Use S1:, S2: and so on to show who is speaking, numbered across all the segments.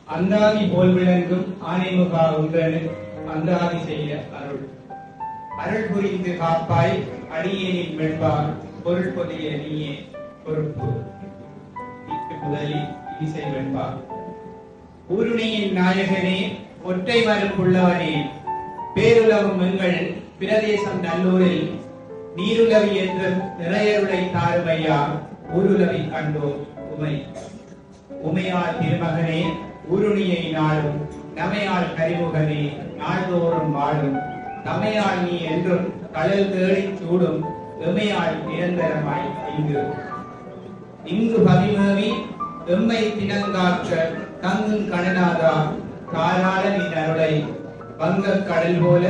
S1: அந்தாதி போல் விளங்கும் ஆனைமுகா ஒன்றனு அந்தாதி செய்ய அருள் அருள் புரிந்து காப்பாய் அடியேனின் வெண்பார் பொருள் பொதிய நீயே பொறுப்பு முதலில் இசை வெண்பார் ஊருணியின் நாயகனே ஒற்றை மறுப்புள்ளவனே பேருலகும் எங்கள் பிரதேசம் நல்லூரில் நீருலவி என்றும் நிறையருளை தாருமையா ஊருலவி கண்டோ உமை உமையால் திருமகனே ஊருணியை நாளும் நமையால் கரிமுகனே நாள்தோறும் வாழும் தமையால் நீ என்றும் கடல் தேடி சூடும் எமையால் நிரந்தரமாய் இங்கு பதிமேவி எம்மை தினங்காற்ற தங்கும் கணநாதா காலால நீ அருளை வங்க கடல் போல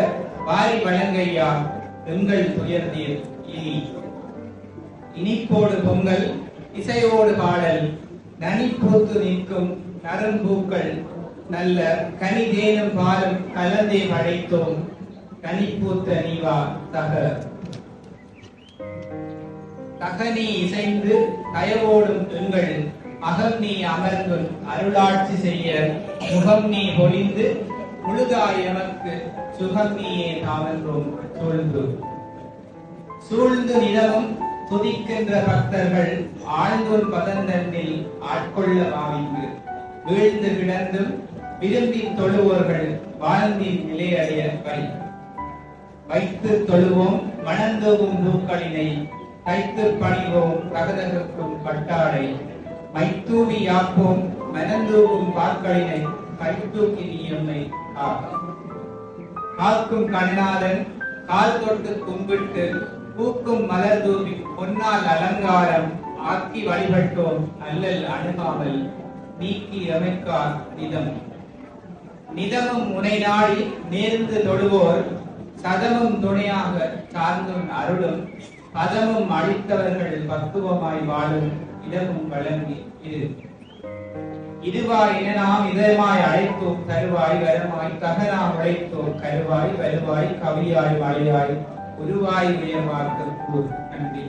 S1: வாரி வழங்கையா எங்கள் துயர்ந்தீர் இனிப்போடு பொங்கல் இசையோடு பாடல் நனிப்பூத்து நிற்கும் நரம்பூக்கள் நல்ல கனிதேனும் பாலும் கலந்தே படைத்தோம் கனிப்பூத்த நீவா தகனி இசைந்து தயவோடும் எங்கள் அகம் நீ அமர்ந்து அருளாட்சி செய்ய முகம் நீ பொழிந்து முழுதாய் எமக்கு சுகம் நீயே தாவென்றோம் சூழ்ந்து நிலவும் துதிக்கின்ற பக்தர்கள் ஆழ்ந்தோர் பதந்தன்னில் ஆட்கொள்ள பாவிங்கு வீழ்ந்து கிடந்தும் விரும்பி தொழுவோர்கள் வாழ்ந்தின் நிலையடைய வைத்து தொழுவோம் மணந்தோவும் பூக்களினை கைத்து பணிவோம் தகதகக்கும் கட்டாடை மைத்தூவி யாப்போம் மனந்தூவும் பாக்களினை கைத்தூக்கி நீயம்மை காக்கும் கண்ணாதன் கால் தொட்டு கும்பிட்டு பூக்கும் மலர் தூவி பொன்னால் அலங்காரம் ஆக்கி வழிபட்டோம் அல்லல் அணுகாமல் நீக்கி அமைக்கார் நிதமும் முனை நாடி நேர்ந்து தொழுவோர் சதமும் துணையாக சார்ந்தும் அருளும் பதமும் அளித்தவர்கள் பக்குவமாய் வாழும் இடமும் வழங்கி இதுவாய் என நாம் இதமாய் அழைத்தோம் தருவாய் வரமாய் தகனாம் உழைத்தோம் கருவாய் வருவாய் கவியாய் மழையாய் உருவாய் உயர்வார்க்கு நன்றி.